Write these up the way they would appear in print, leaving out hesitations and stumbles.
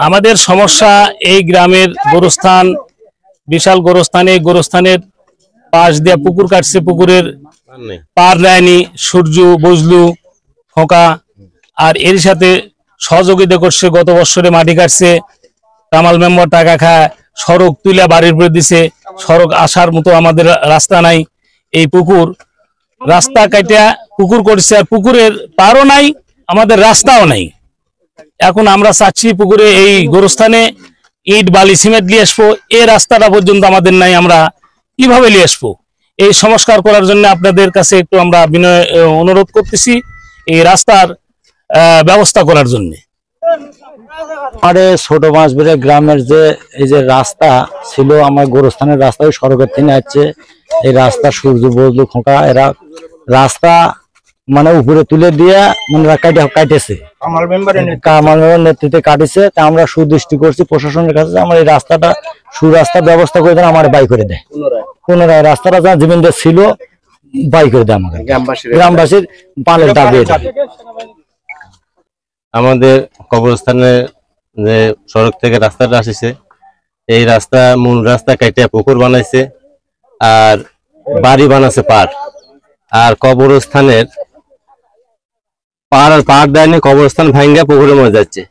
আমাদের সমস্যা এই গ্রামের গোরস্থান, বিশাল গোরস্থান, এই গোরস্থানের পাশ দিয়ে পুকুর কাটছে, পুকুরের পার দেয়নি, সূর্য বজলু খোকা, আর এর সাথে সহযোগিতা করছে। গত বছরে মাটি কাটছে, কামাল মেম্বার টাকা খায়, সড়ক তুলে বাড়ির উপরে দিছে, সড়ক আসার মতো আমাদের রাস্তা নাই। এই পুকুর রাস্তা কাটিয়া পুকুর করছে, আর পুকুরের পারও নাই, আমাদের রাস্তাও নাই। এখন আমরা চাচ্ছি পুকুরে এই গোরস্থানে ইট বালি সিমেন্ট নিয়ে আসবো, এই রাস্তাটা পর্যন্ত আমাদের নাই, আমরা কিভাবে নিয়ে আসবো? এই সংস্কার করার জন্য আপনাদের কাছে একটু আমরা বিনয় অনুরোধ করতেছি এই রাস্তার ব্যবস্থা করার জন্য। আমাদের ছোট মাছবেড়ে গ্রামের যে এই যে রাস্তা ছিল, আমার গোরস্থানের রাস্তা ওই সড়কের থেকে আসছে, এই রাস্তা সূর্য বজলু খোকা এরা রাস্তা মানে উপরে তুলে দিয়ে মানে কাটেছে, কামাল মেম্বারের নেতৃত্বে কাটেছে। তা আমরা সুদৃষ্টি করছি প্রশাসনের কাছে, আমার এই রাস্তাটা সুরাস্তার ব্যবস্থা করে দেন, আমার বাই করে দেয় পুনরায় রাস্তাটা যা জমিনদের ছিল বাই করে দেয় আমাকে, গ্রামবাসীর পালের দাবি। আমাদের কবরস্থানে যে সড়ক থেকে রাস্তাটা আসছে, এই রাস্তা মূল রাস্তা কেটে পুকুর বানাইছে আর বাড়ি বানাচ্ছে পার, আর কবরস্থানের পার দেয়নি, কবরস্থান ভাঙ্গা পুকুরের মধ্যে যাচ্ছে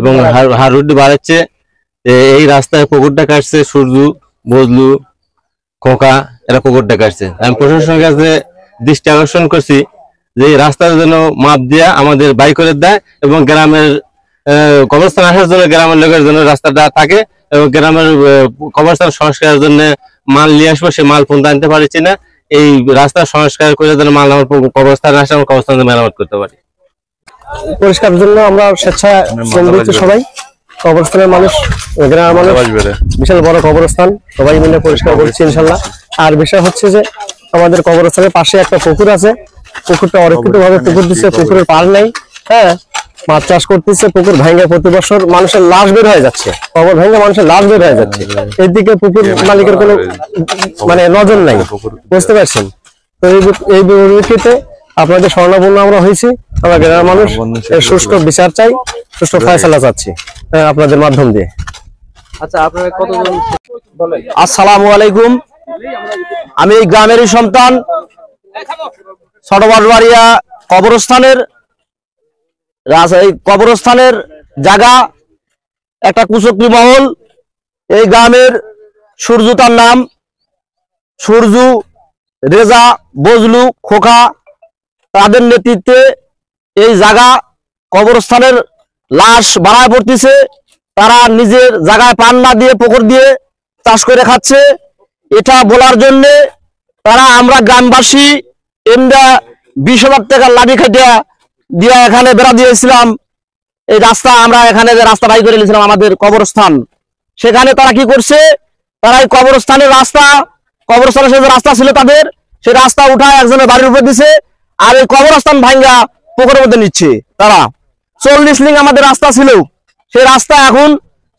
এবং হারুডি বাড়াচ্ছে। এই রাস্তায় পুকুরটা কাটছে সূর্য বজলু খোকা এরা পুকুরটা কাটছে। আমি প্রশাসনের কাছে দৃষ্টি আকর্ষণ করছি যে এই রাস্তার জন্য মাপ দিয়া আমাদের বাই করে দেয় এবং গ্রামের কবরস্থান আসার জন্য গ্রামের লোকের জন্য রাস্তাটা থাকে, এবং গ্রামের কবরস্থান সংস্কারের জন্য মাল নিয়ে আসবো, সে মাল পর্যন্ত আনতে পারছি না। এই রাস্তা সংস্কার করে যেন মাল আমার কবরস্থানে আসে, আমার কবরস্থানে মেরামত করতে পারি। পরিষ্কার জন্য আমরা স্বেচ্ছায় সবাই কবরস্থানের মানুষ, গ্রামের মানুষ, বিশাল বড় কবরস্থান, সবাই মিলে পরিষ্কার করছি ইনশাল্লাহ। আর বিষয় হচ্ছে যে আমাদের কবরস্থানের পাশে একটা পুকুর আছে, পুকুরটা অরক্ষিত ভাবে পুকুর দিচ্ছে, পুকুরের পার নেই। হ্যাঁ, মাছ চাষ করতেছে, পুকুর ভেঙে প্রতি বছর মানুষের লাশ বের হয়ে যাচ্ছে, কবর ভেঙে মানুষের লাশ বের হয়ে যাচ্ছে। এদিকে পুকুর মালিকের কোনো মানে নজর নাই, বুঝতে পারছেন? তো এই পরিপ্রেক্ষিতে আপনাদের স্বর্ণাপন্ন আমরা হয়েছি, আমরা গ্রামের মানুষ এর সুষ্ঠু বিচার চাই, সুষ্ঠু ফয়সালা চাচ্ছি আপনাদের মাধ্যম দিয়ে। আচ্ছা, আপনারা কতজন? আসসালামু আলাইকুম, আমি এই গ্রামেরই সন্তান, ছোট বাড়িয়া কবরস্থানের এই কবরস্থানের জায়গা একটা কুচক্রি মহল। এই গ্রামের সূর্য, তার নাম সূর্য, রেজা, বজলু, খোকা, তাদের নেতৃত্বে এই জায়গা কবরস্থানের লাশ বাড়ায় পড়তেছে। তারা নিজের জায়গায় পান না দিয়ে পুকুর দিয়ে চাষ করে খাচ্ছে। এটা বলার জন্য তারা আমরা গ্রামবাসী এমরা 20,000 টাকা লাভি খাটিয়া দিয়ে এখানে বেড়া দিয়েছিলাম। এই রাস্তা আমরা এখানে যে রাস্তা বাই করে নিয়েছিলাম আমাদের কবরস্থান, সেখানে তারা কি করছে, তারা এই কবরস্থানের রাস্তা, কবরস্থানের যে রাস্তা ছিল তাদের, সেই রাস্তা উঠায় একজনের বাড়ির উপর দিছে, আর এই কবরস্থান ভাঙ্গা পুকুরের মধ্যে নিচ্ছে তারা। 40 লিং আমাদের রাস্তা ছিল, সেই রাস্তা এখন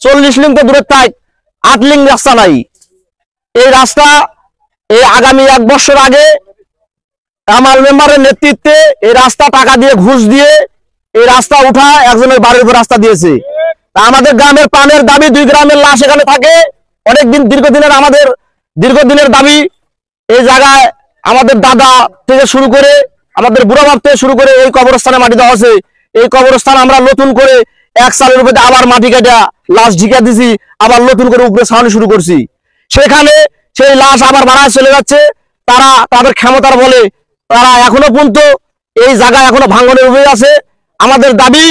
40 লিং তো দূরের থাক, 8 লিং রাস্তা নাই। এই রাস্তা এই আগামী 1 বছর আগে কামাল মেম্বারের নেতৃত্বে এই রাস্তা টাকা দিয়ে ঘুষ দিয়ে এই রাস্তা উঠা একজনের বাড়ির উপর রাস্তা দিয়েছে। আমাদের গ্রামের প্রাণের দাবি, 2 গ্রামের লাশ এখানে থাকে অনেকদিন, দীর্ঘদিনের আমাদের দীর্ঘদিনের দাবি। এই জায়গায় আমাদের দাদা থেকে শুরু করে আমাদের বুড়া বাপ থেকে শুরু করে এই কবরস্থানে মাটি দেওয়া আছে। এই কবরস্থান আমরা নতুন করে 1 সালের উপরে আবার মাটি কাটা লাশ ঝিকা দিছি, আবার নতুন করে উপরে ছাউনি শুরু করছি। সেখানে সেই লাশ আবার বাড়ায় চলে যাচ্ছে। তারা তাদের ক্ষমতার বলে তারা এখনো পর্যন্ত এই জায়গা এখনো ভাঙনের উপরে আছে। আমাদের দাবি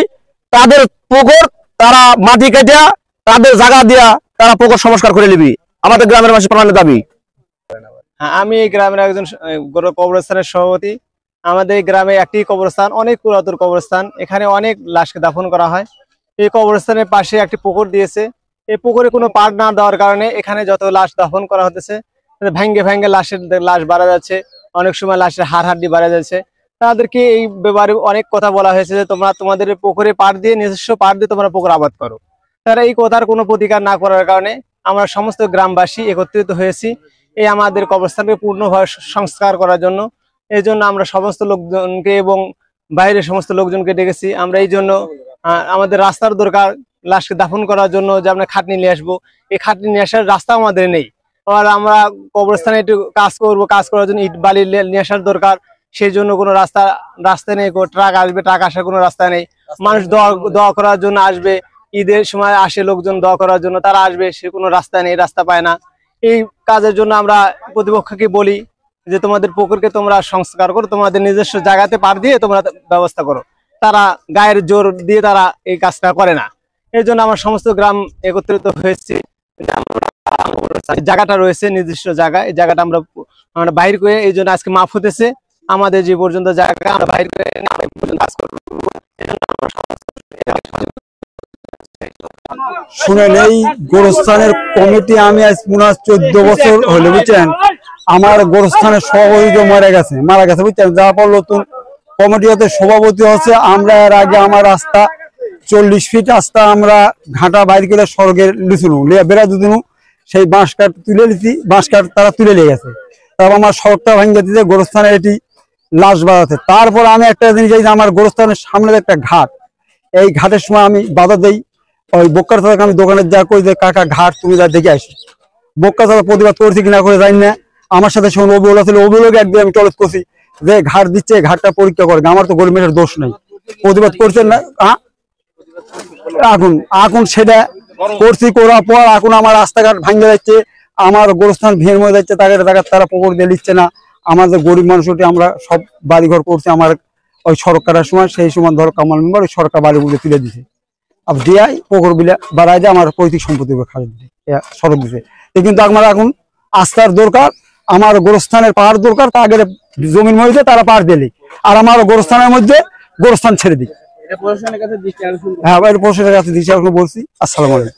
তাদের পুকুর তারা মাটি কাটিয়া তাদের জায়গা দিয়া তারা পুকুর সংস্কার করে নিবি, আমাদের গ্রামের মানুষের প্রাণের দাবি। আমি এই গ্রামের একজন কবরস্থানের সভাপতি। আমাদের গ্রামে একটি কবরস্থান, অনেক পুরাতন কবরস্থান, এখানে অনেক লাশকে দাফন করা হয়। এই কবরস্থানের পাশে একটি পুকুর দিয়েছে, এই পুকুরে কোনো পার না দেওয়ার কারণে এখানে যত লাশ দাফন করা হতেছে ভেঙ্গে ভেঙ্গে লাশ বাড়া যাচ্ছে, অনেক সময় লাশের হাড়হাড্ডি বাড়া যাচ্ছে। তাদেরকে এই ব্যাপারে অনেক কথা বলা হয়েছে যে তোমরা তোমাদের পুকুরে পার দিয়ে, নিজস্ব পার দিয়ে তোমরা পুকুর আবাদ করো। তারা এই কথার কোনো প্রতিকার না করার কারণে আমরা সমস্ত গ্রামবাসী একত্রিত হয়েছি এই আমাদের কবরস্থানকে পূর্ণভাবে সংস্কার করার জন্য। এই জন্য আমরা সমস্ত লোকজনকে এবং বাইরের সমস্ত লোকজনকে ডেকেছি আমরা। এই জন্য আমাদের রাস্তার দরকার, লাশকে দাফন করার জন্য যে আমরা খাটনি নিয়ে আসবো, এই খাটনি নিয়ে আসার রাস্তা আমাদের নেই। আর আমরা কবরস্থানে একটু কাজ করার জন্য ইট বালি নিয়ে আসার দরকার, সেই জন্য কোনো রাস্তা নেই। ট্রাক আসবে, ট্রাক আসার কোনো রাস্তা নেই। মানুষ দোয়া করার জন্য আসবে, ঈদের সময় আসে লোকজন দোয়া করার জন্য, তারা আসবে, সে কোনো রাস্তা নেই, রাস্তা পায় না। এই কাজের জন্য আমরা প্রতিপক্ষকে বলি যে তোমাদের পুকুরকে তোমরা সংস্কার করো, তোমাদের নিজস্ব জায়গাতে পার দিয়ে তোমরা ব্যবস্থা করো। তারা গায়ের জোর দিয়ে তারা এই কাজটা করে না। এই জন্য আমার সমস্ত গ্রাম একত্রিত হয়েছে। জায়গাটা রয়েছে নিজস্ব জায়গা, এই জায়গাটা আমরা বাইর করে, এই জন্য আজকে মাফ হতেছে আমাদের যে পর্যন্ত জায়গা আমরা বাইর করে কাজ করবো। শুনেন, এই গোরস্থানের কমিটি আমি আজ 14 বছর হলে বুঝছেন, আমার গোরস্থানের সভাপতি মারা গেছে বুঝছেন। যার পর নতুন কমিটি হতে সভাপতি হচ্ছে। আমরা এর আগে আমার রাস্তা 40 ফিট রাস্তা আমরা ঘাটা বাইর করে স্বর্গের লিচুনু বেড়া দুদিনু, সেই বাঁশ কাঠ তুলে নিচ্ছি, বাঁশ কাঠ তারা তুলে নিয়ে গেছে। তারপর আমার সড়কটা ভাঙিয়ে দিতে গোরস্থানের এটি লাশ বাড়াতে। তারপর আমি একটা জিনিস চাইছি, আমার গোরস্থানের সামনে একটা ঘাট, এই ঘাটের সময় আমি বাধা দেই। ওই বোক্কার চালাকে আমি দোকানে যা কই যে কাকা ঘাট তুমি যা দেখে আসি। বোক্কা চালা প্রতিবাদ করছি কিনা করে জানি না। আমার সাথে শোন অভিযোগ ছিল, অভিযোগে একদিন আমি টলেট করছি যে ঘাট দিচ্ছে, ঘাটটা পরীক্ষা করে। আমার তো গরিবের দোষ নেই, প্রতিবাদ করছেন না। এখন সেটা করছি, করার পর এখন আমার রাস্তাঘাট ভাঙে যাচ্ছে, আমার গোরস্থান ভেঙে মরে যাচ্ছে, তারা পুকুর দিয়ে দিচ্ছে না। আমাদের গরিব মানুষ আমরা সব বাড়িঘর করছি। আমার ওই সরকারের সময়, সেই সময় ধরো কামাল মেম্বার ওই সরকার বাড়িগুলো তুলে দিছে, দিয়াই পুকুর বিলে বাড়াই দিয়ে আমার পৈতৃক সম্পত্তি সড়ক দিছে। কিন্তু আমার এখন আস্থার দরকার, আমার গোরস্থানের পাহাড় দরকার। তা আগে জমির মধ্যে তারা পাহাড় দিলি, আর আমার গোরস্থানের মধ্যে গোরস্থান ছেড়ে দিই। হ্যাঁ, প্রশাসনের কাছে দৃষ্টি আকর্ষণ বলছি। আসসালামু আলাইকুম।